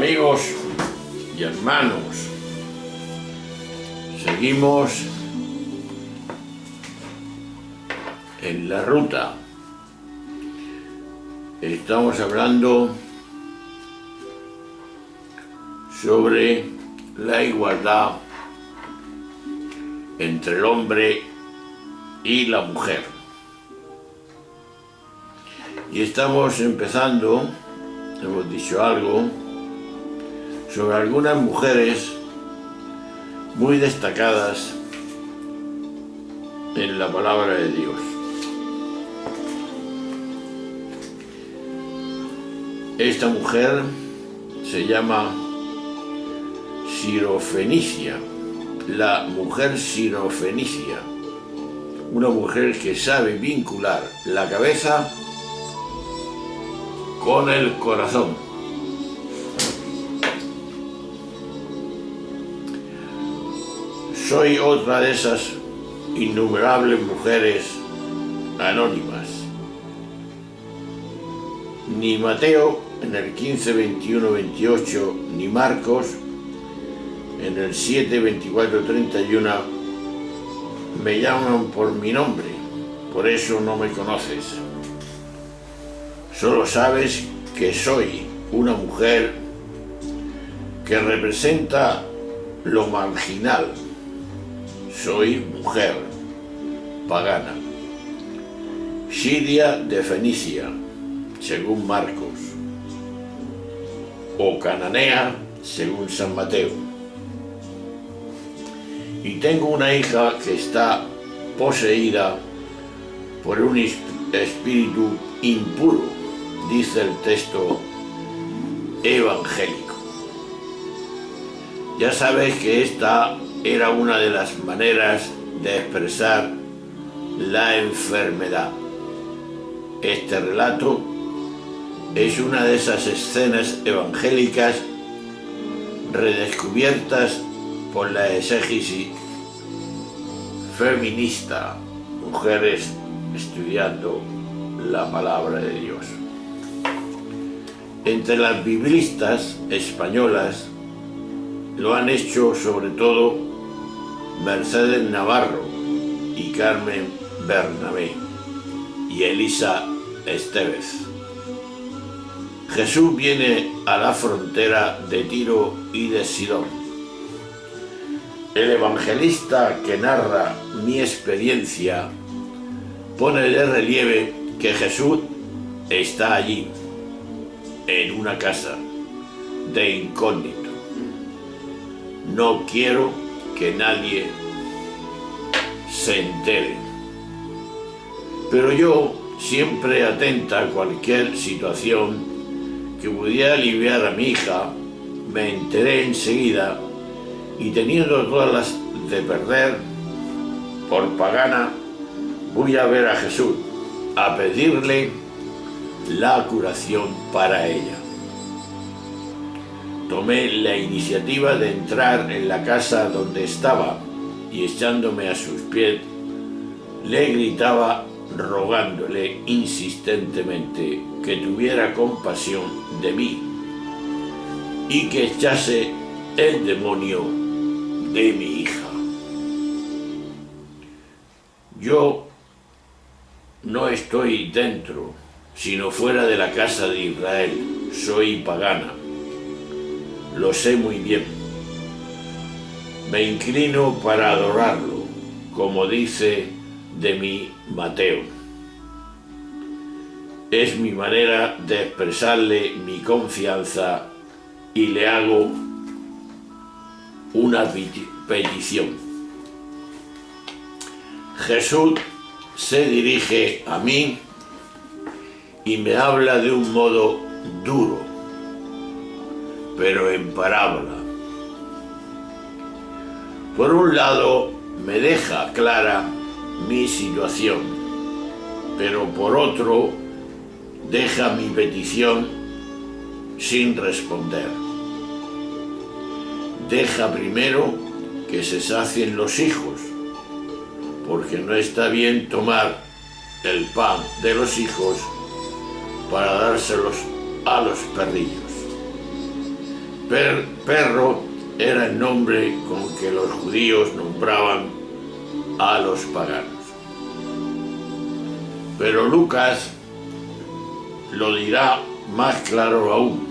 Amigos y hermanos, seguimos en la ruta. Estamos hablando sobre la igualdad entre el hombre y la mujer. Y estamos empezando, hemos dicho algo, sobre algunas mujeres muy destacadas en la palabra de Dios. Esta mujer se llama Sirofenicia, la mujer sirofenicia, una mujer que sabe vincular la cabeza con el corazón. Soy otra de esas innumerables mujeres anónimas. Ni Mateo en el 15, 21, 28, ni Marcos en el 7, 24, 31 me llaman por mi nombre, por eso no me conoces. Solo sabes que soy una mujer que representa lo marginal. Soy mujer pagana, siria de Fenicia, según Marcos, o cananea, según San Mateo. Y tengo una hija que está poseída por un espíritu impuro, dice el texto evangélico. Ya sabes que esta era una de las maneras de expresar la enfermedad. Este relato es una de esas escenas evangélicas redescubiertas por la exégesis feminista, mujeres estudiando la palabra de Dios. Entre las biblistas españolas lo han hecho sobre todo Mercedes Navarro y Carmen Bernabé y Elisa Estevez. Jesús viene a la frontera de Tiro y de Sidón. El evangelista que narra mi experiencia pone de relieve que Jesús está allí, en una casa, de incógnito. No quiero que nadie se entere. Pero yo, siempre atenta a cualquier situación que pudiera aliviar a mi hija, me enteré enseguida y teniendo todas las de perder, por pagana, voy a ver a Jesús, a pedirle la curación para ella. Tomé la iniciativa de entrar en la casa donde estaba y echándome a sus pies, le gritaba rogándole insistentemente que tuviera compasión de mí y que echase el demonio de mi hija. Yo no estoy dentro, sino fuera de la casa de Israel. Soy pagana. Lo sé muy bien. Me inclino para adorarlo, como dice de mí Mateo. Es mi manera de expresarle mi confianza y le hago una petición. Jesús se dirige a mí y me habla de un modo duro, pero en parábola. Por un lado, me deja clara mi situación, pero por otro, deja mi petición sin responder. Deja primero que se sacien los hijos, porque no está bien tomar el pan de los hijos para dárselos a los perrillos. Perro era el nombre con que los judíos nombraban a los paganos. Pero Lucas lo dirá más claro aún.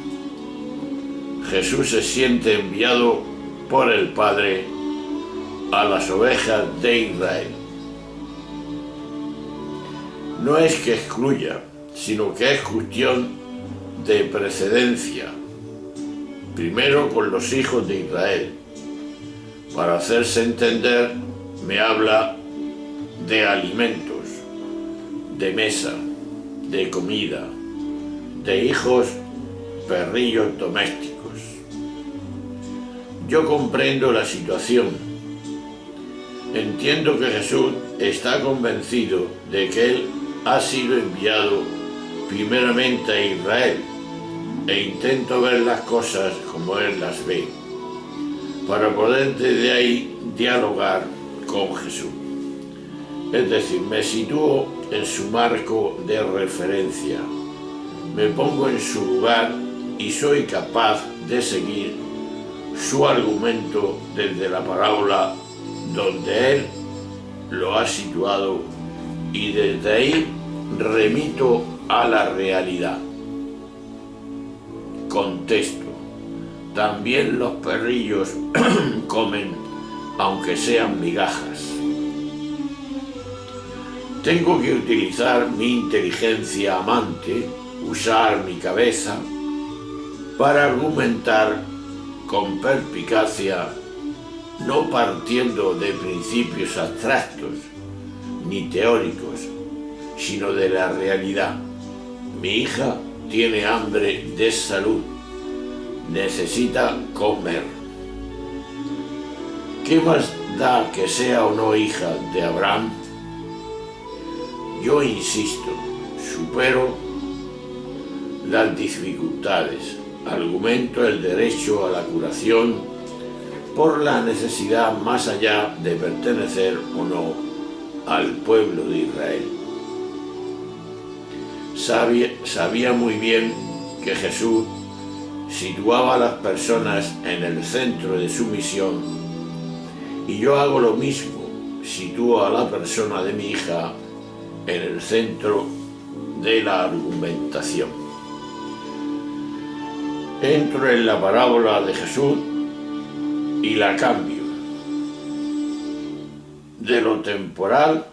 Jesús se siente enviado por el Padre a las ovejas de Israel. No es que excluya, sino que es cuestión de precedencia. Primero con los hijos de Israel. Para hacerse entender, me habla de alimentos, de mesa, de comida, de hijos perrillos domésticos. Yo comprendo la situación. Entiendo que Jesús está convencido de que Él ha sido enviado primeramente a Israel, e intento ver las cosas como Él las ve, para poder desde ahí dialogar con Jesús. Es decir, me sitúo en su marco de referencia, me pongo en su lugar y soy capaz de seguir su argumento desde la parábola donde Él lo ha situado, y desde ahí remito a la realidad. Contesto, también los perrillos comen, aunque sean migajas. Tengo que utilizar mi inteligencia amante, usar mi cabeza, para argumentar con perspicacia, no partiendo de principios abstractos ni teóricos, sino de la realidad. Mi hija tiene hambre de salud, necesita comer. ¿Qué más da que sea o no hija de Abraham? Yo insisto, supero las dificultades, argumento el derecho a la curación por la necesidad más allá de pertenecer o no al pueblo de Israel. Sabía muy bien que Jesús situaba a las personas en el centro de su misión, y yo hago lo mismo, sitúo a la persona de mi hija en el centro de la argumentación. Entro en la parábola de Jesús y la cambio. De lo temporal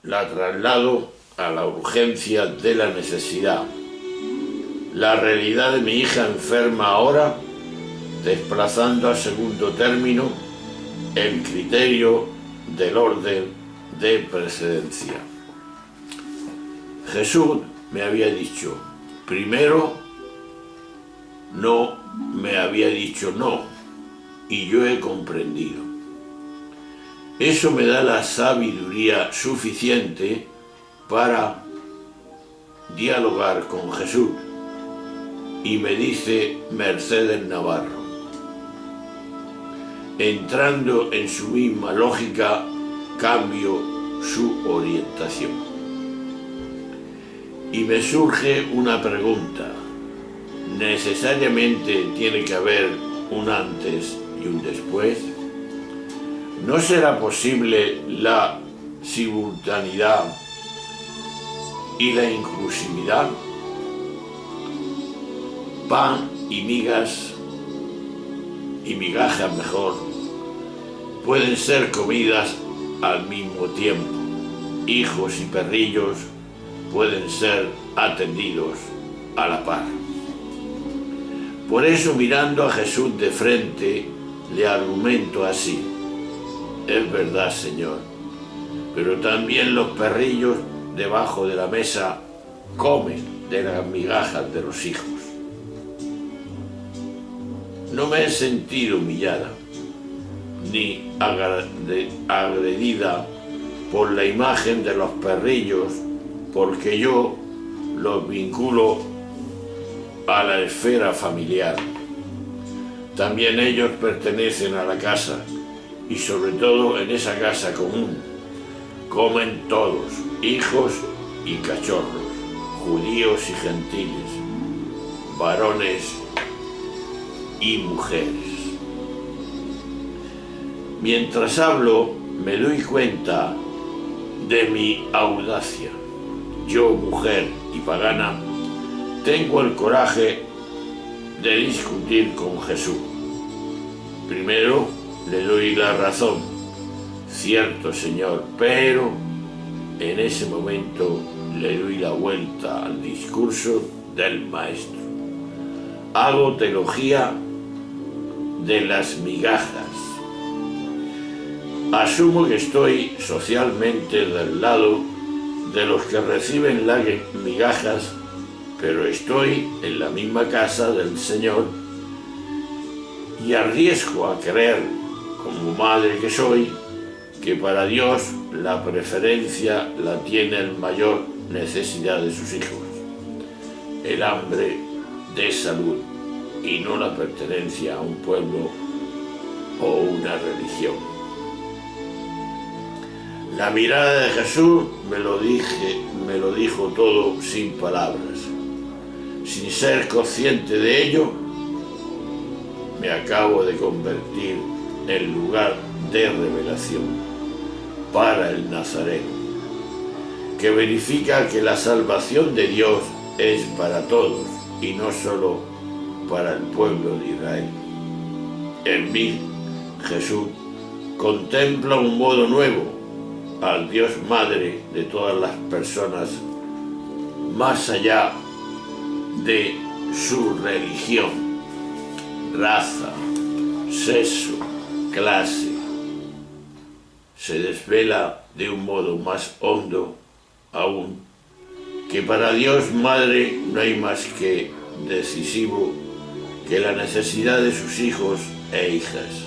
la traslado a la urgencia de la necesidad. La realidad de mi hija enferma ahora, desplazando a segundo término el criterio del orden de precedencia. Jesús me había dicho primero, no me había dicho no, y yo he comprendido. Eso me da la sabiduría suficiente para dialogar con Jesús, y me dice Mercedes Navarro, entrando en su misma lógica, cambio su orientación. Y me surge una pregunta. ¿Necesariamente tiene que haber un antes y un después? ¿No será posible la simultaneidad y la inclusividad? Pan y migas, y migajas mejor, pueden ser comidas al mismo tiempo. Hijos y perrillos pueden ser atendidos a la par. Por eso, mirando a Jesús de frente, le argumento así: es verdad, Señor, pero también los perrillos debajo de la mesa comen de las migajas de los hijos. No me he sentido humillada ni agredida por la imagen de los perrillos, porque yo los vinculo a la esfera familiar. También ellos pertenecen a la casa, y sobre todo en esa casa común comen todos, hijos y cachorros, judíos y gentiles, varones y mujeres. Mientras hablo, me doy cuenta de mi audacia. Yo, mujer y pagana, tengo el coraje de discutir con Jesús. Primero le doy la razón. Cierto, Señor, pero en ese momento le doy la vuelta al discurso del maestro. Hago teología de las migajas. Asumo que estoy socialmente del lado de los que reciben las migajas, pero estoy en la misma casa del Señor y arriesgo a creer, como madre que soy, que para Dios la preferencia la tiene el mayor necesidad de sus hijos, el hambre de salud, y no la pertenencia a un pueblo o una religión. La mirada de Jesús me lo dijo todo sin palabras. Sin ser consciente de ello, me acabo de convertir en lugar de revelación para el Nazareno, que verifica que la salvación de Dios es para todos y no solo para el pueblo de Israel. En mí, Jesús contempla un modo nuevo al Dios Madre de todas las personas, más allá de su religión, raza, sexo, clase. Se desvela de un modo más hondo aún que para Dios Madre no hay más que decisivo que la necesidad de sus hijos e hijas.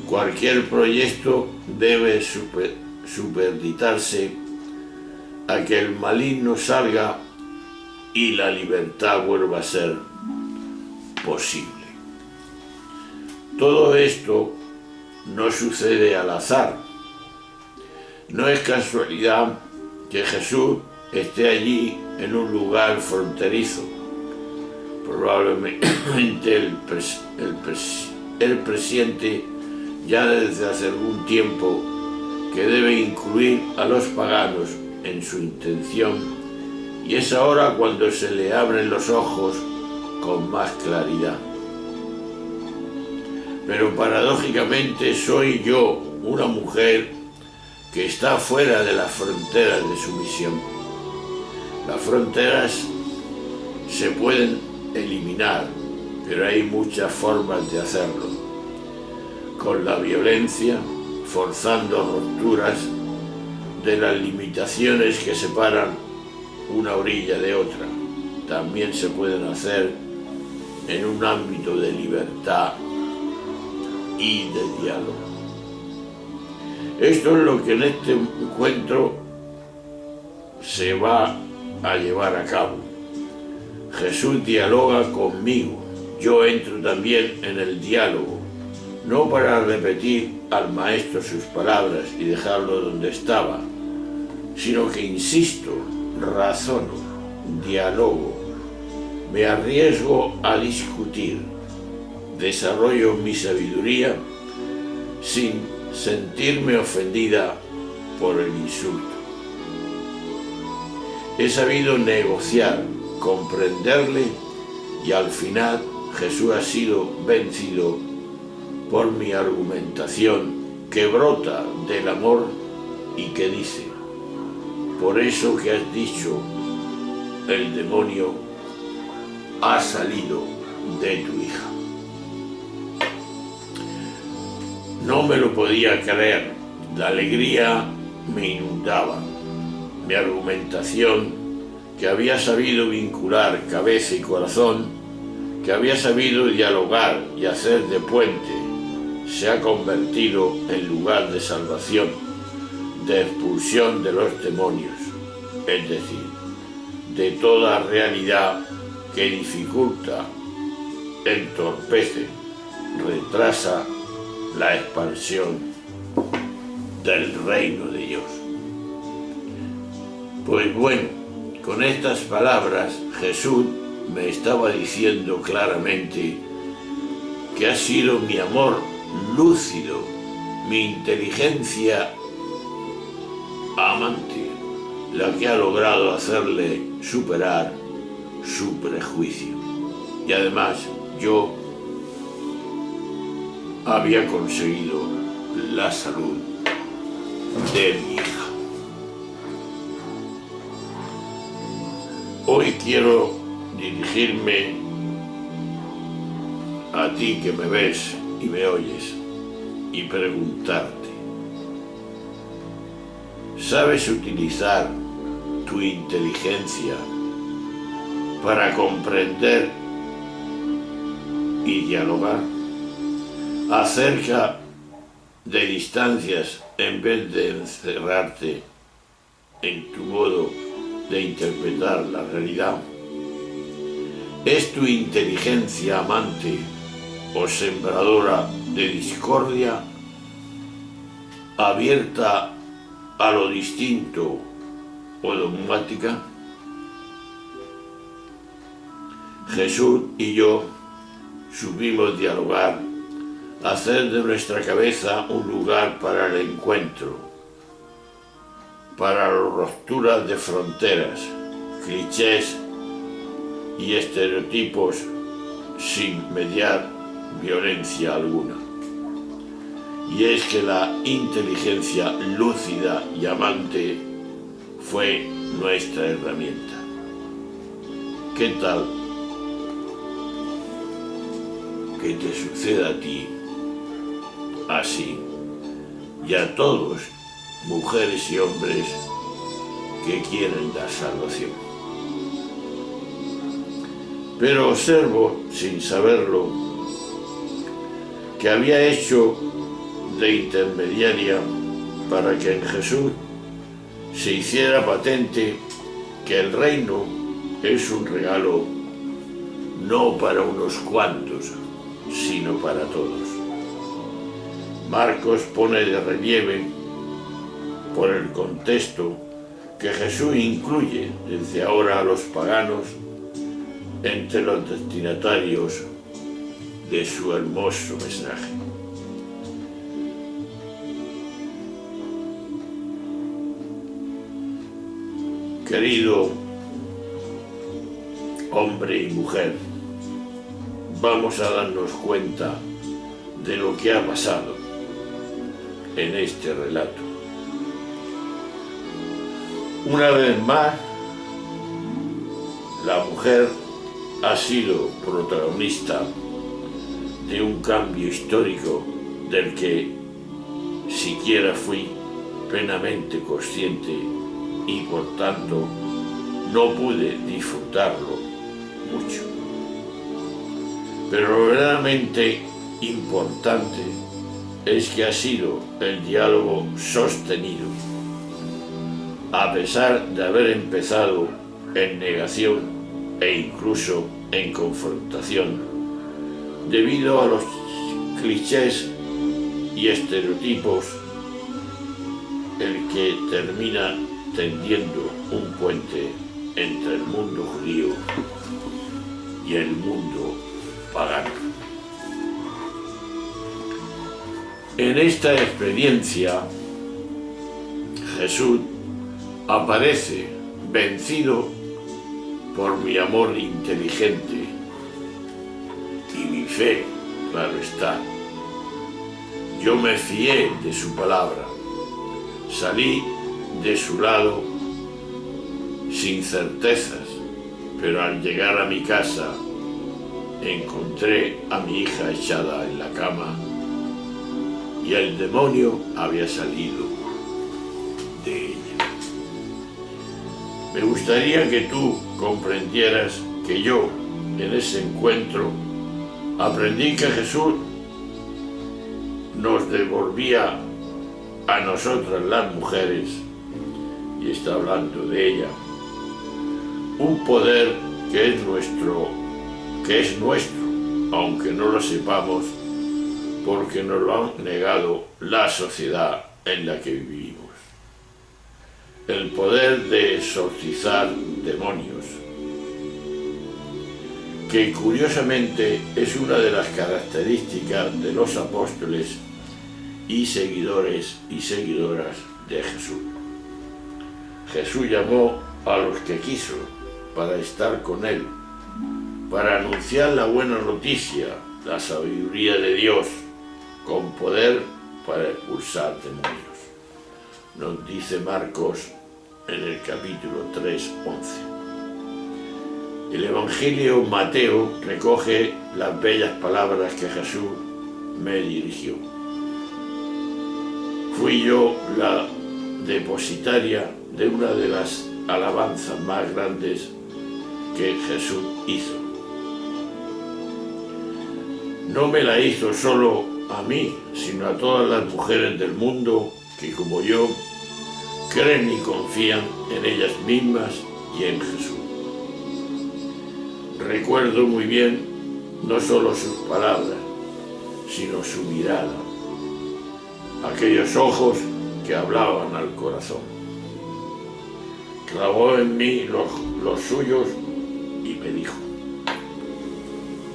Cualquier proyecto debe supeditarse a que el maligno salga y la libertad vuelva a ser posible. Todo esto no sucede al azar. No es casualidad que Jesús esté allí en un lugar fronterizo. Probablemente el presidente ya desde hace algún tiempo que debe incluir a los paganos en su intención, y es ahora cuando se le abren los ojos con más claridad. Pero paradójicamente soy yo una mujer que está fuera de las fronteras de su misión. Las fronteras se pueden eliminar, pero hay muchas formas de hacerlo. Con la violencia, forzando rupturas de las limitaciones que separan una orilla de otra. También se pueden hacer en un ámbito de libertad y de diálogo. Esto es lo que en este encuentro se va a llevar a cabo. Jesús dialoga conmigo, yo entro también en el diálogo, no para repetir al maestro sus palabras y dejarlo donde estaba, sino que insisto, razono, dialogo, me arriesgo a discutir, desarrollo mi sabiduría sin sentirme ofendida por el insulto. He sabido negociar, comprenderle, y al final Jesús ha sido vencido por mi argumentación que brota del amor y que dice: por eso que has dicho, el demonio ha salido de tu hija. No me lo podía creer, la alegría me inundaba. Mi argumentación, que había sabido vincular cabeza y corazón, que había sabido dialogar y hacer de puente, se ha convertido en lugar de salvación, de expulsión de los demonios, es decir, de toda realidad que dificulta, entorpece, retrasa la expansión del reino de Dios. Pues bueno, con estas palabras Jesús me estaba diciendo claramente que ha sido mi amor lúcido, mi inteligencia amante, la que ha logrado hacerle superar su prejuicio. Y además yo había conseguido la salud de mi hija. Hoy quiero dirigirme a ti que me ves y me oyes y preguntarte: ¿sabes utilizar tu inteligencia para comprender y dialogar acerca de distancias en vez de encerrarte en tu modo de interpretar la realidad? ¿Es tu inteligencia amante o sembradora de discordia, abierta a lo distinto o dogmática? Jesús y yo supimos dialogar, hacer de nuestra cabeza un lugar para el encuentro, para la ruptura de fronteras, clichés y estereotipos sin mediar violencia alguna. Y es que la inteligencia lúcida y amante fue nuestra herramienta. ¿Qué tal que te suceda a ti así y a todos, mujeres y hombres que quieren la salvación? Pero observo, sin saberlo, que había hecho de intermediaria para que en Jesús se hiciera patente que el reino es un regalo no para unos cuantos, sino para todos. Marcos pone de relieve, por el contexto, que Jesús incluye desde ahora a los paganos entre los destinatarios de su hermoso mensaje. Querido hombre y mujer, vamos a darnos cuenta de lo que ha pasado en este relato. Una vez más, la mujer ha sido protagonista de un cambio histórico del que siquiera fui plenamente consciente y por tanto no pude disfrutarlo mucho. Pero lo verdaderamente importante es que ha sido el diálogo sostenido, a pesar de haber empezado en negación e incluso en confrontación, debido a los clichés y estereotipos, el que termina tendiendo un puente entre el mundo judío y el mundo pagano. En esta experiencia, Jesús aparece vencido por mi amor inteligente y mi fe, claro está. Yo me fié de su palabra, salí de su lado sin certezas, pero al llegar a mi casa encontré a mi hija echada en la cama y el demonio había salido de ella. Me gustaría que tú comprendieras que yo, en ese encuentro, aprendí que Jesús nos devolvía a nosotras las mujeres, y está hablando de ella, un poder que es nuestro, aunque no lo sepamos, porque nos lo han negado la sociedad en la que vivimos. El poder de exorcizar demonios. que curiosamente es una de las características de los apóstoles y seguidores y seguidoras de Jesús. Jesús llamó a los que quiso para estar con él, para anunciar la buena noticia, la sabiduría de Dios, con poder para expulsar demonios. Nos dice Marcos en el capítulo 3:11. El Evangelio Mateo recoge las bellas palabras que Jesús me dirigió. Fui yo la depositaria de una de las alabanzas más grandes que Jesús hizo. No me la hizo solo a mí, sino a todas las mujeres del mundo que, como yo, creen y confían en ellas mismas y en Jesús. Recuerdo muy bien no solo sus palabras, sino su mirada, aquellos ojos que hablaban al corazón. Clavó en mí los suyos y me dijo: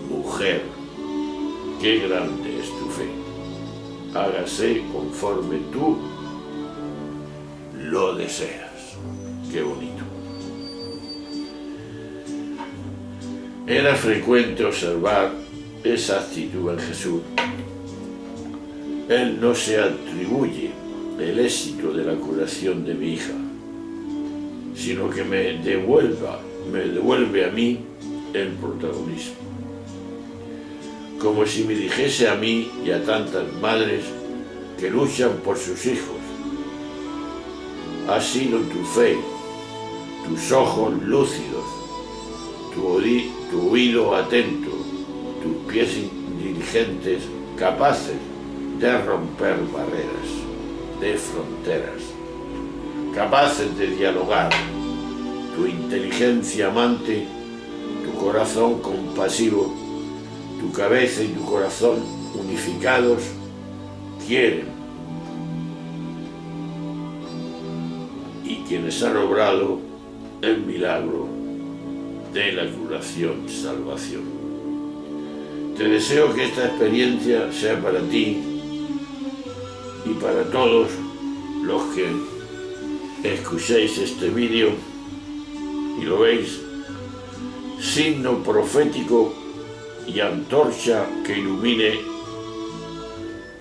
mujer, qué grande es tu fe, hágase conforme tú lo deseas. Qué bonito. Era frecuente observar esa actitud en Jesús. Él no se atribuye el éxito de la curación de mi hija, sino que me devuelve a mí el protagonismo. Como si me dijese a mí y a tantas madres que luchan por sus hijos: ha sido tu fe, tus ojos lúcidos, tu oído atento, tus pies diligentes, capaces de romper barreras, de fronteras, capaces de dialogar, tu inteligencia amante, tu corazón compasivo, tu cabeza y tu corazón unificados quieren, y quienes han obrado el milagro de la curación, salvación. Te deseo que esta experiencia sea para ti y para todos los que escuchéis este vídeo y lo veis, signo profético y antorcha que ilumine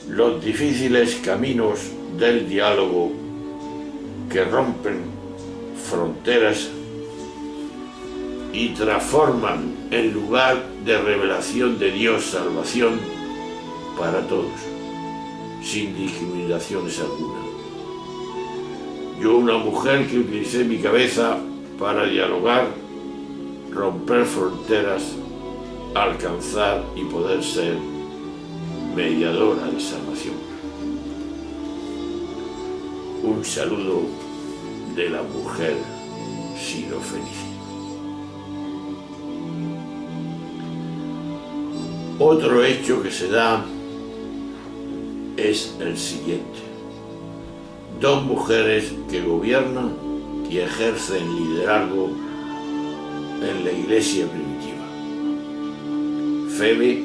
los difíciles caminos del diálogo que rompen fronteras y transforman el lugar de revelación de Dios, salvación para todos, sin discriminaciones alguna. Yo, una mujer que utilicé mi cabeza para dialogar, romper fronteras, alcanzar y poder ser mediadora de salvación. Un saludo de la mujer sirofenicia. Otro hecho que se da es el siguiente: dos mujeres que gobiernan y ejercen liderazgo en la iglesia primitiva, Febe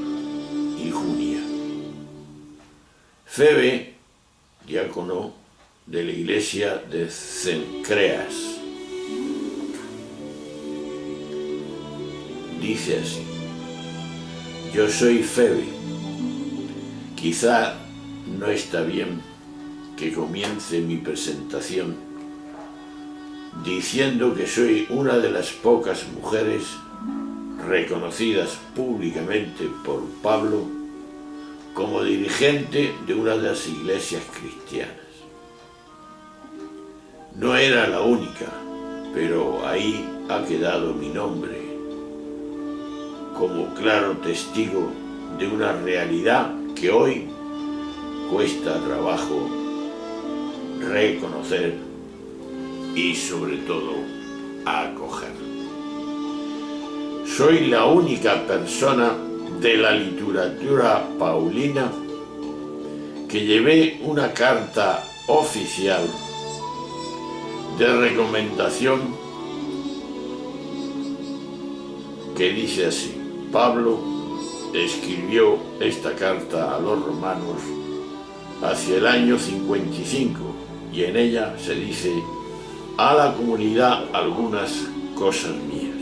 y Junia. Febe, diácono de la iglesia de Cencreas, dice así: yo soy Febe. Quizá no está bien que comience mi presentación diciendo que soy una de las pocas mujeres reconocidas públicamente por Pablo como dirigente de una de las iglesias cristianas. No era la única, pero ahí ha quedado mi nombre como claro testigo de una realidad que hoy cuesta trabajo reconocer y sobre todo acoger. Soy la única persona de la literatura paulina que llevé una carta oficial de recomendación que dice así: Pablo escribió esta carta a los romanos hacia el año 55 y en ella se dice: a la comunidad algunas cosas mías.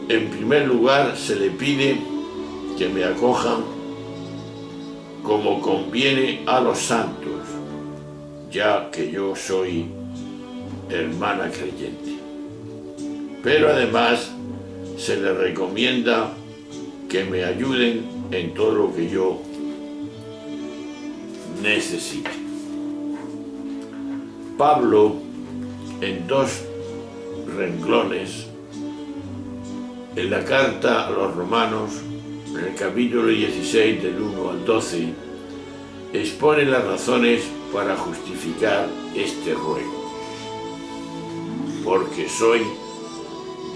En primer lugar, se le pide que me acojan como conviene a los santos, ya que yo soy hermana creyente. Pero además se le recomienda que me ayuden en todo lo que yo necesite. Pablo, en 2 renglones, en la carta a los romanos, en el capítulo 16 del 1 al 12, expone las razones para justificar este ruego. Porque soy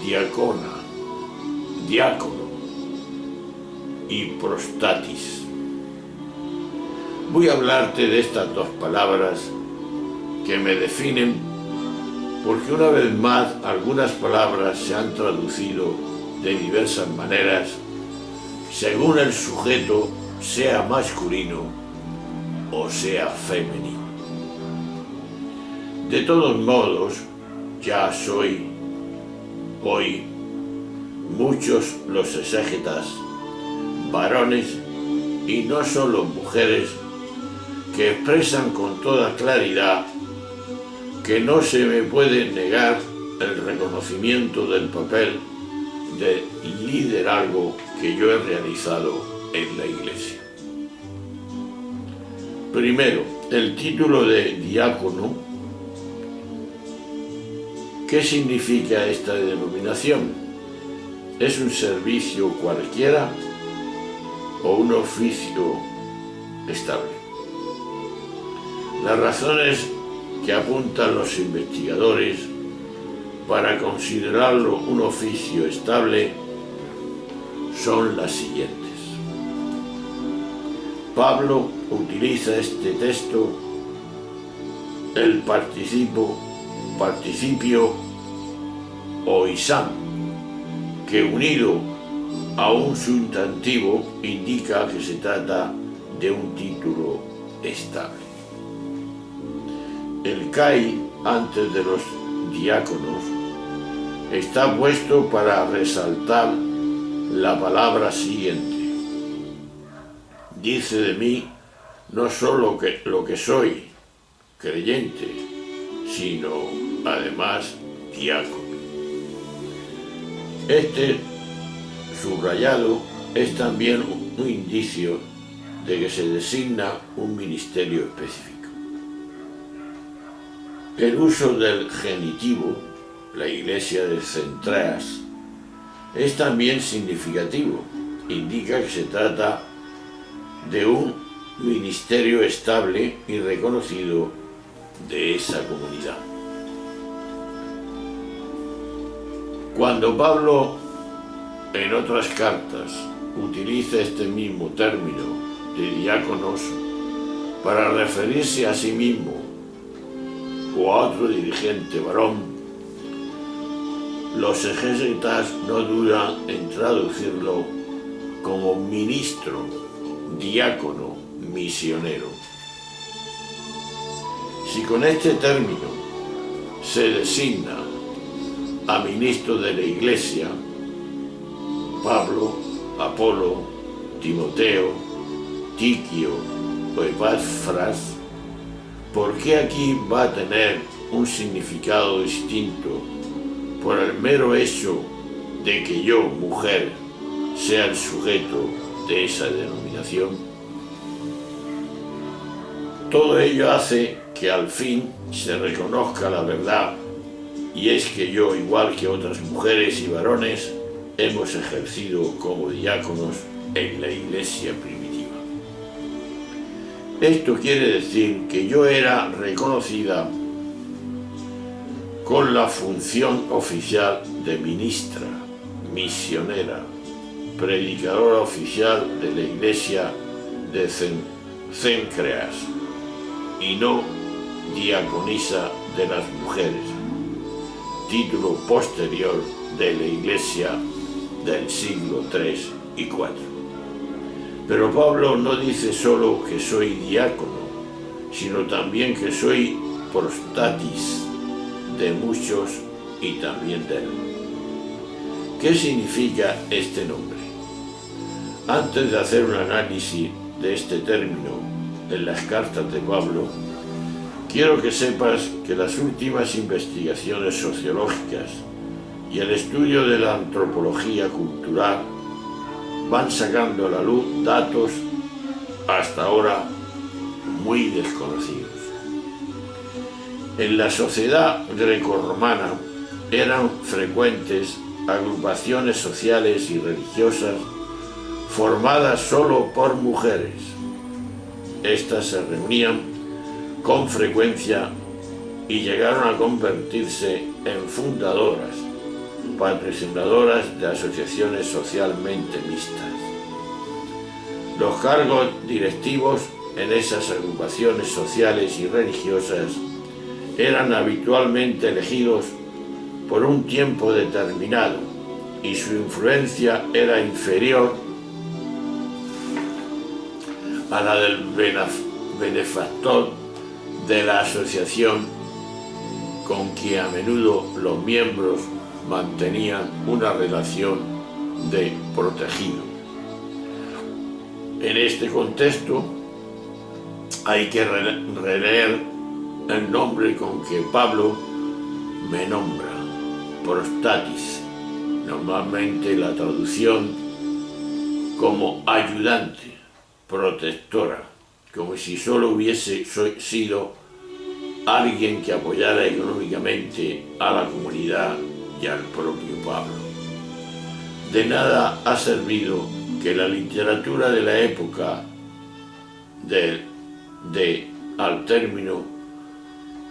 diácono y prostatis. Voy a hablarte de estas 2 palabras que me definen, porque una vez más algunas palabras se han traducido de diversas maneras según el sujeto sea masculino o sea femenino. De todos modos, ya soy hoy muchos los exégetas, varones y no solo mujeres, que expresan con toda claridad que no se me puede negar el reconocimiento del papel de liderazgo que yo he realizado en la Iglesia. Primero, el título de diácono. ¿Qué significa esta denominación? ¿Es un servicio cualquiera o un oficio estable? Las razones que apuntan los investigadores para considerarlo un oficio estable son las siguientes. Pablo utiliza este texto el participio oisán, que unido a un sustantivo indica que se trata de un título estable. El kai antes de los diáconos está puesto para resaltar la palabra siguiente: dice de mí no solo lo que soy, creyente, sino además diácono. Este subrayado es también un indicio de que se designa un ministerio específico. El uso del genitivo, la iglesia de Centreas, es también significativo. Indica que se trata de un ministerio estable y reconocido de esa comunidad. Cuando Pablo en otras cartas utiliza este mismo término de diáconos para referirse a sí mismo o a otro dirigente varón, los exégetas no dudan en traducirlo como ministro, diácono, misionero. Si con este término se designa a ministro de la Iglesia, Pablo, Apolo, Timoteo, Tiquio o Epafras, ¿por qué aquí va a tener un significado distinto por el mero hecho de que yo, mujer, sea el sujeto de esa denominación? Todo ello hace que al fin se reconozca la verdad, y es que yo, igual que otras mujeres y varones, hemos ejercido como diáconos en la Iglesia primitiva. Esto quiere decir que yo era reconocida con la función oficial de ministra, misionera, predicadora oficial de la Iglesia de Cencreas y no diaconisa de las mujeres, título posterior de la Iglesia del siglo III y IV. Pero Pablo no dice solo que soy diácono, sino también que soy prostatis de muchos y también de él. ¿Qué significa este nombre? Antes de hacer un análisis de este término en las cartas de Pablo, quiero que sepas que las últimas investigaciones sociológicas y el estudio de la antropología cultural van sacando a la luz datos hasta ahora muy desconocidos. En la sociedad grecorromana eran frecuentes agrupaciones sociales y religiosas formadas solo por mujeres. Estas se reunían con frecuencia y llegaron a convertirse en fundadoras, patrocinadoras de asociaciones socialmente mixtas. Los cargos directivos en esas agrupaciones sociales y religiosas eran habitualmente elegidos por un tiempo determinado y su influencia era inferior a la del benefactor de la asociación, con quien a menudo los miembros mantenían una relación de protegido. En este contexto hay que releer el nombre con que Pablo me nombra, prostatis, normalmente la traducción como ayudante, protectora, como si solo hubiese sido alguien que apoyara económicamente a la comunidad y al propio Pablo. De nada ha servido que la literatura de la época al término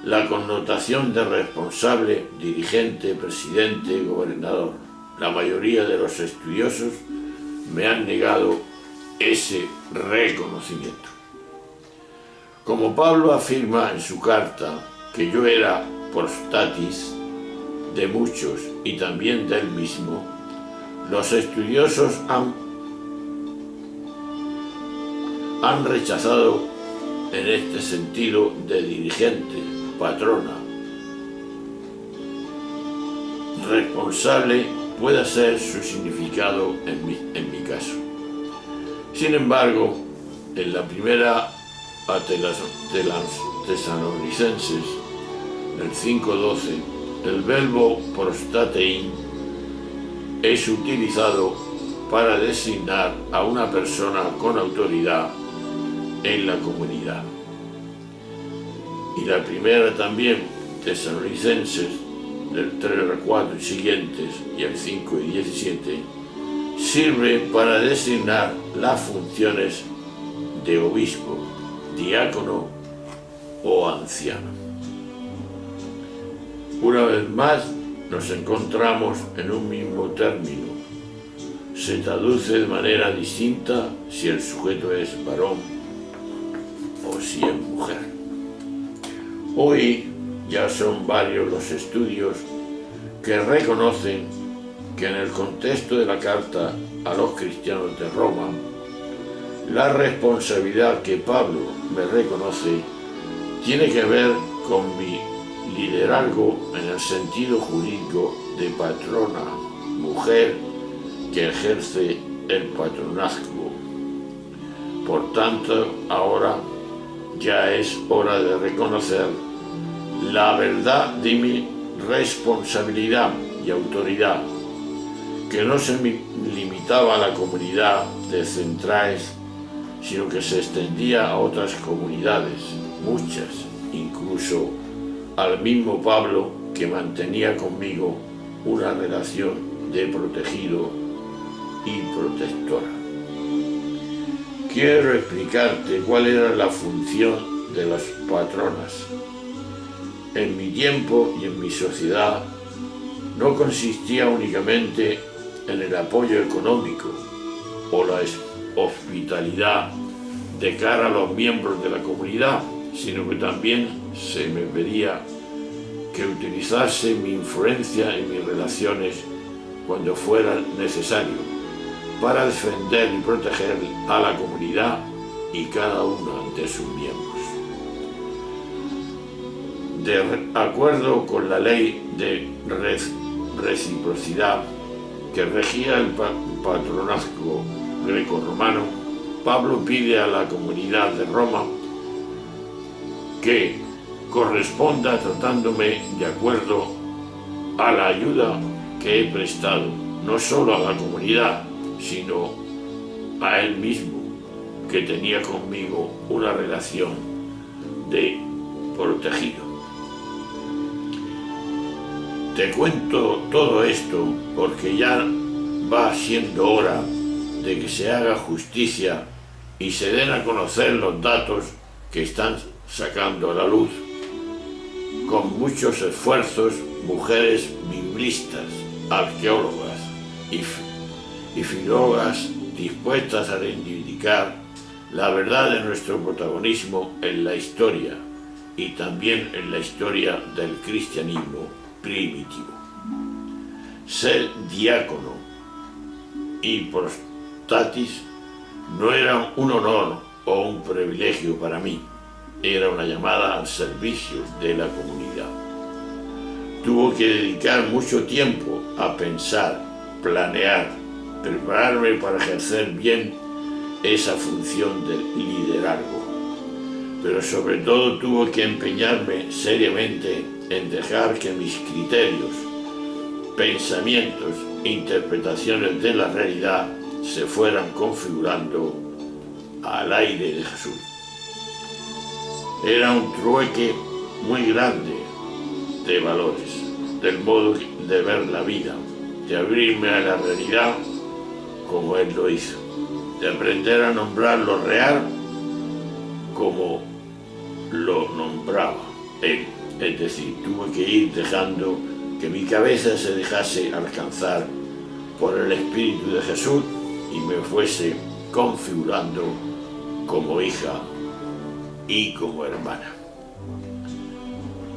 la connotación de responsable, dirigente, presidente, gobernador. La mayoría de los estudiosos me han negado ese reconocimiento. Como Pablo afirma en su carta que yo era prostatis de muchos y también de él mismo, los estudiosos han rechazado en este sentido de dirigente, patrona. Responsable puede ser su significado en mi caso. Sin embargo, en la primera a Tesalonicenses, el 5:12, el verbo prostatein es utilizado para designar a una persona con autoridad en la comunidad. Y la primera también, Tesalonicenses, del 3-4 y siguientes, y el 5 y 17, sirve para designar las funciones de obispo, diácono o anciano. Una vez más nos encontramos en un mismo término. Se traduce de manera distinta si el sujeto es varón o si es mujer. Hoy ya son varios los estudios que reconocen que en el contexto de la carta a los cristianos de Roma, la responsabilidad que Pablo me reconoce tiene que ver con mi liderazgo en el sentido jurídico de patrona, mujer que ejerce el patronazgo. Por tanto, ahora ya es hora de reconocer la verdad de mi responsabilidad y autoridad, que no se limitaba a la comunidad de Centraes, sino que se extendía a otras comunidades, muchas, incluso al mismo Pablo, que mantenía conmigo una relación de protegido y protectora. Quiero explicarte cuál era la función de las patronas. En mi tiempo y en mi sociedad no consistía únicamente en el apoyo económico o la hospitalidad de cara a los miembros de la comunidad, sino que también se me pedía que utilizase mi influencia y mis relaciones cuando fuera necesario para defender y proteger a la comunidad y cada uno de sus miembros. De acuerdo con la ley de reciprocidad que regía el patronazgo grecorromano, Pablo pide a la comunidad de Roma que corresponda tratándome de acuerdo a la ayuda que he prestado, no solo a la comunidad, sino a él mismo, que tenía conmigo una relación de protegido. Te cuento todo esto porque ya va siendo hora de que se haga justicia y se den a conocer los datos que están sacando a la luz, con muchos esfuerzos, mujeres biblistas, arqueólogas y filólogas dispuestas a reivindicar la verdad de nuestro protagonismo en la historia y también en la historia del cristianismo primitivo. Ser diácono y prostatis no era un honor o un privilegio para mí, era una llamada al servicio de la comunidad. Tuve que dedicar mucho tiempo a pensar, planear, prepararme para ejercer bien esa función de liderazgo, pero sobre todo tuve que empeñarme seriamente en dejar que mis criterios, pensamientos e interpretaciones de la realidad se fueran configurando al aire de Jesús. Era un trueque muy grande de valores, del modo de ver la vida, de abrirme a la realidad como Él lo hizo, de aprender a nombrar lo real como lo nombraba Él. Es decir, tuve que ir dejando que mi cabeza se dejase alcanzar por el Espíritu de Jesús y me fuese configurando como hija y como hermana.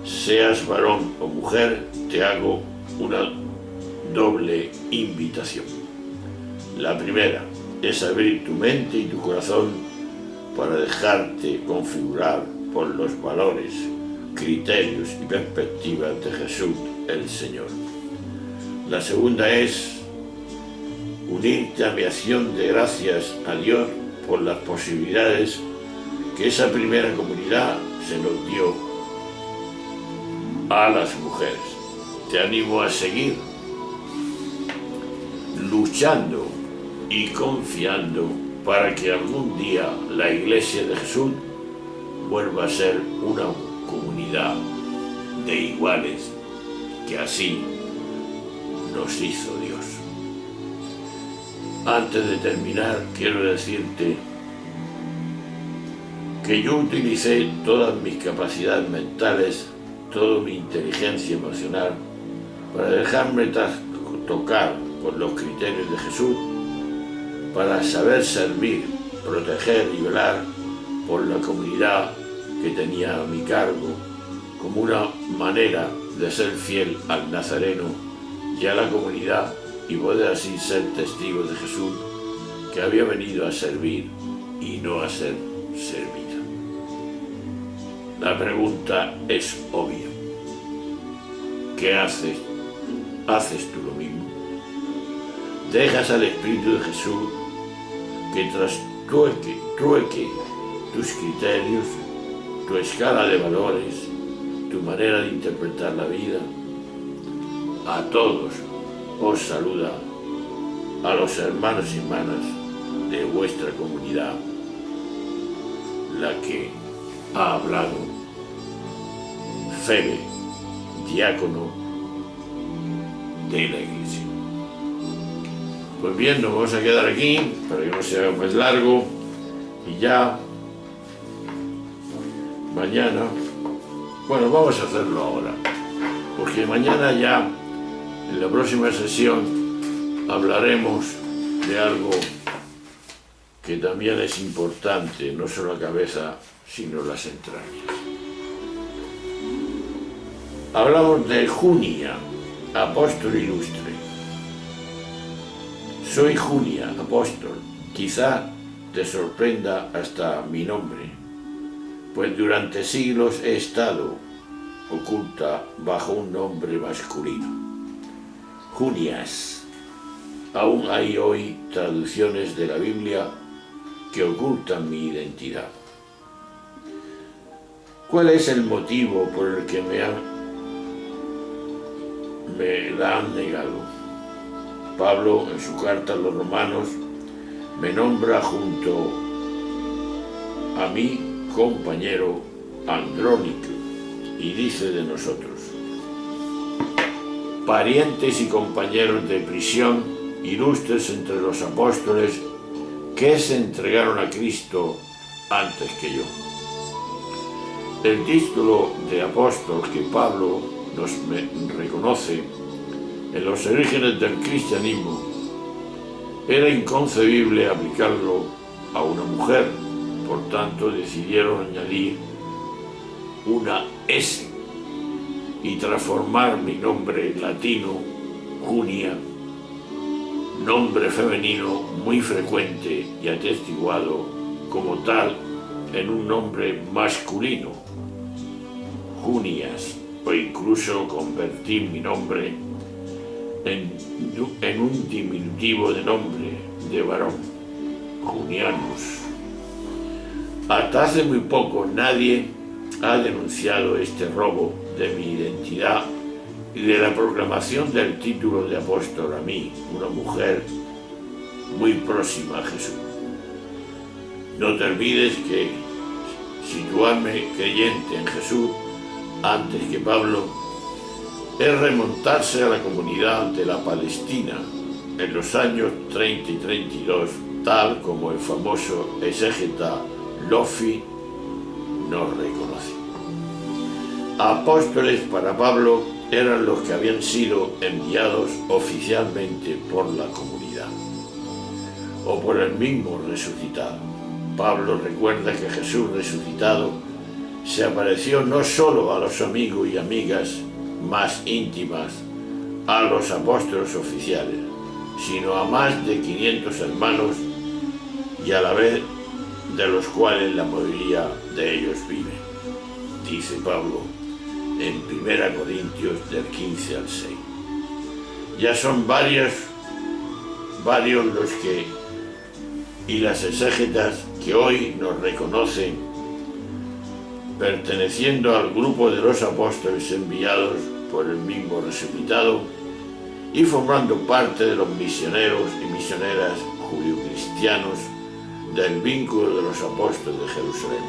Seas varón o mujer, te hago una doble invitación. La primera es abrir tu mente y tu corazón para dejarte configurar por los valores, criterios y perspectivas de Jesús el Señor. La segunda es unirte a mi acción de gracias a Dios por las posibilidades que esa primera comunidad se nos dio a las mujeres. Te animo a seguir luchando y confiando para que algún día la Iglesia de Jesús vuelva a ser una comunidad de iguales, que así nos hizo Dios. Antes de terminar, quiero decirte que yo utilicé todas mis capacidades mentales, toda mi inteligencia emocional, para dejarme tocar por los criterios de Jesús, para saber servir, proteger y velar por la comunidad que tenía a mi cargo, como una manera de ser fiel al Nazareno y a la comunidad y poder así ser testigo de Jesús, que había venido a servir y no a ser servido. La pregunta es obvia. ¿Qué haces? ¿Haces tú lo mismo? ¿Dejas al Espíritu de Jesús que trueque tus criterios, tu escala de valores, tu manera de interpretar la vida? A todos os saluda, a los hermanos y hermanas de vuestra comunidad, la que ha hablado Febe, diácono de la Iglesia. Pues bien, nos vamos a quedar aquí para que no se haga más largo y ya mañana, bueno, vamos a hacerlo ahora, porque mañana ya en la próxima sesión hablaremos de algo que también es importante, no solo la cabeza, sino las entrañas. Hablamos de Junia, apóstol ilustre, Soy Junia, apóstol. Quizá te sorprenda hasta mi nombre, pues durante siglos he estado oculta bajo un nombre masculino, Junias. Aún hay hoy traducciones de la Biblia que ocultan mi identidad. ¿Cuál es el motivo por el que me la han negado? Pablo, en su carta a los romanos, me nombra junto a mi compañero Andrónico y dice de nosotros: parientes y compañeros de prisión, ilustres entre los apóstoles que se entregaron a Cristo antes que yo. El título de apóstol que Pablo nos reconoce en los orígenes del cristianismo era inconcebible aplicarlo a una mujer, por tanto decidieron añadir una S y transformar mi nombre latino, Junia, nombre femenino muy frecuente y atestiguado como tal, en un nombre masculino, Junias, o incluso convertir mi nombre en un diminutivo de nombre de varón, Junianus. Hasta hace muy poco nadie ha denunciado este robo de mi identidad y de la proclamación del título de apóstol a mí, una mujer muy próxima a Jesús. No te olvides que situarme creyente en Jesús antes que Pablo es remontarse a la comunidad de la Palestina en los años 30 y 32, tal como el famoso exégeta Lofi nos reconoce. Apóstoles para Pablo eran los que habían sido enviados oficialmente por la comunidad o por el mismo resucitado. Pablo recuerda que Jesús resucitado se apareció no solo a los amigos y amigas más íntimas, a los apóstoles oficiales, sino a más de 500 hermanos y a la vez de los cuales la mayoría de ellos viven, dice Pablo en 1 Corintios del 15 al 6. Ya son varios los que y las exégetas que hoy nos reconocen perteneciendo al grupo de los apóstoles enviados por el mismo resucitado y formando parte de los misioneros y misioneras judio-cristianos del vínculo de los apóstoles de Jerusalén.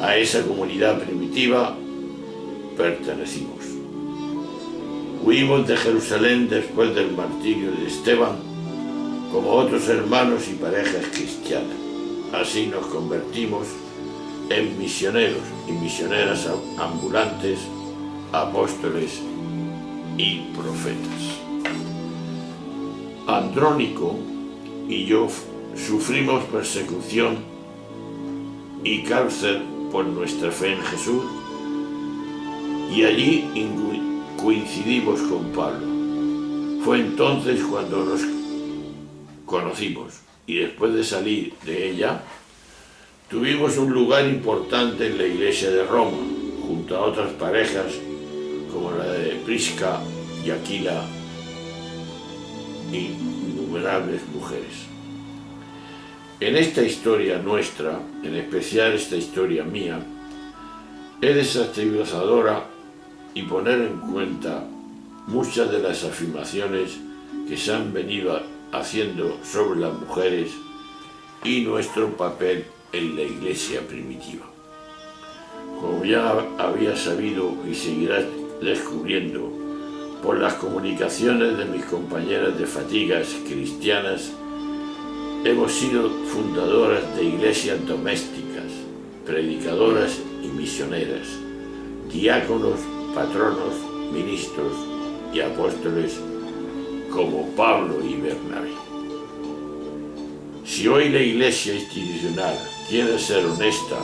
A esa comunidad primitiva pertenecimos. Huimos de Jerusalén después del martirio de Esteban, como otros hermanos y parejas cristianas. Así nos convertimos en misioneros y misioneras ambulantes, apóstoles y profetas. Andrónico y yo sufrimos persecución y cárcel por nuestra fe en Jesús, y allí coincidimos con Pablo. Fue entonces cuando nos conocimos, y después de salir de ella, tuvimos un lugar importante en la iglesia de Roma, junto a otras parejas como la de Prisca y Aquila y innumerables mujeres. En esta historia nuestra, en especial esta historia mía, es desestabilizadora y poner en cuenta muchas de las afirmaciones que se han venido haciendo sobre las mujeres y nuestro papel en la iglesia primitiva. Como ya había sabido y seguirás descubriendo por las comunicaciones de mis compañeras de fatigas cristianas, hemos sido fundadoras de iglesias domésticas, predicadoras y misioneras, diáconos, patronos, ministros y apóstoles como Pablo y Bernabé. Si hoy la iglesia institucional quiere ser honesta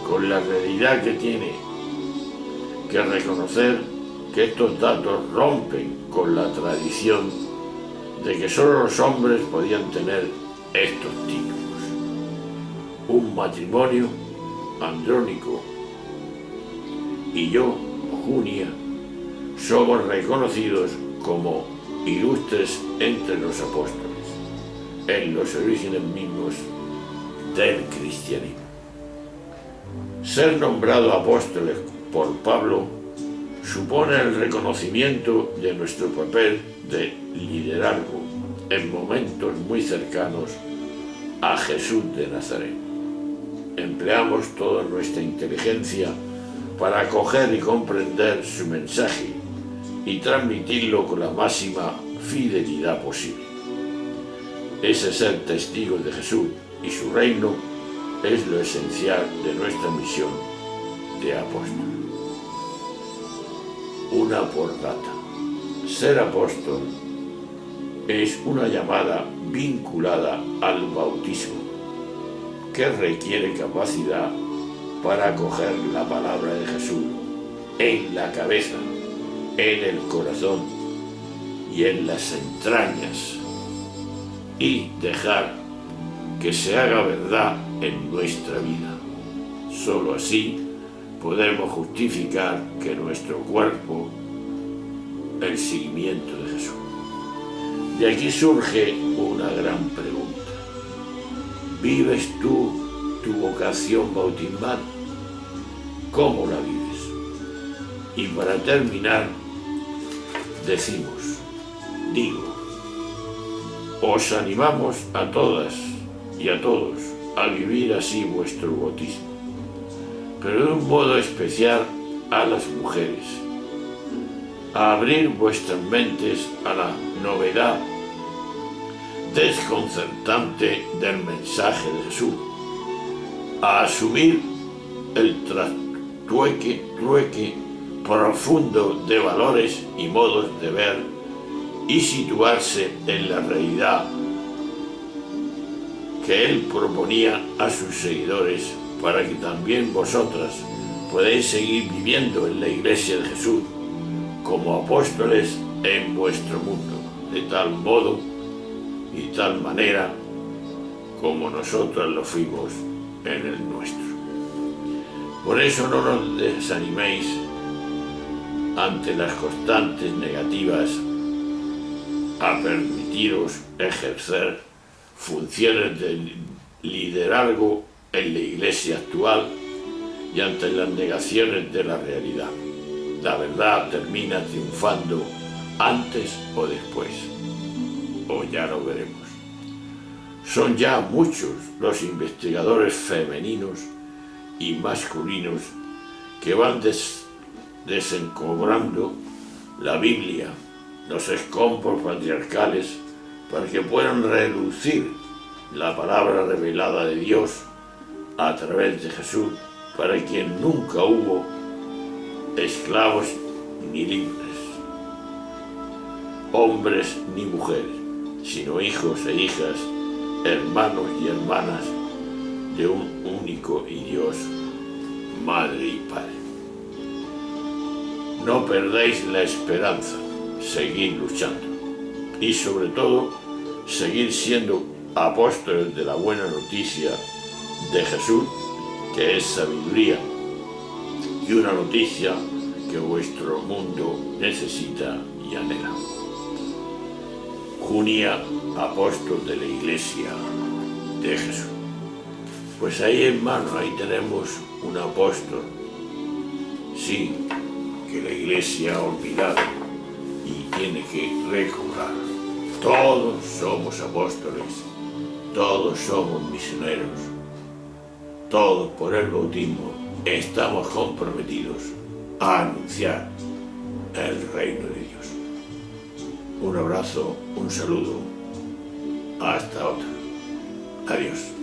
con la realidad que tiene que reconocer que estos datos rompen con la tradición de que solo los hombres podían tener estos títulos. Un matrimonio, Andrónico y yo, Junia, somos reconocidos como ilustres entre los apóstoles, en los orígenes mismos del cristianismo. Ser nombrado apóstoles por Pablo supone el reconocimiento de nuestro papel de liderazgo en momentos muy cercanos a Jesús de Nazaret. Empleamos toda nuestra inteligencia para acoger y comprender su mensaje y transmitirlo con la máxima fidelidad posible. Ese ser testigos de Jesús y su reino es lo esencial de nuestra misión de apóstol. Una postdata. Ser apóstol es una llamada vinculada al bautismo, que requiere capacidad para acoger la palabra de Jesús en la cabeza, en el corazón y en las entrañas, y dejar que se haga verdad en nuestra vida. Solo así podemos justificar que nuestro cuerpo, el seguimiento de Jesús. De aquí surge una gran pregunta. ¿Vives tú tu vocación bautismal? ¿Cómo la vives? Y para terminar, digo, os animamos a todas y a todos a vivir así vuestro bautismo, pero de un modo especial a las mujeres, a abrir vuestras mentes a la novedad desconcertante del mensaje de Jesús, a asumir el trueque profundo de valores y modos de ver y situarse en la realidad que él proponía a sus seguidores, para que también vosotras podáis seguir viviendo en la Iglesia de Jesús como apóstoles en vuestro mundo, de tal modo y tal manera como nosotros lo fuimos en el nuestro. Por eso no nos desaniméis ante las constantes negativas a permitiros ejercer funciones de liderazgo en la Iglesia actual y ante las negaciones de la realidad. La verdad termina triunfando antes o después, o ya lo veremos. Son ya muchos los investigadores femeninos y masculinos que van desencobrando la Biblia, los escombros patriarcales, para que puedan reducir la palabra revelada de Dios a través de Jesús, para quien nunca hubo esclavos ni libres, hombres ni mujeres, sino hijos e hijas, hermanos y hermanas de un único y Dios, Madre y Padre. No perdáis la esperanza, seguid luchando y sobre todo seguir siendo apóstoles de la buena noticia de Jesús, que es sabiduría y una noticia que vuestro mundo necesita y anhela. Junia, apóstol de la Iglesia de Jesús. Pues ahí, hermano, ahí tenemos un apóstol, sí, que la Iglesia ha olvidado y tiene que recobrar. Todos somos apóstoles, todos somos misioneros, todos por el bautismo estamos comprometidos a anunciar el reino de Dios. Un abrazo, un saludo, hasta otra. Adiós.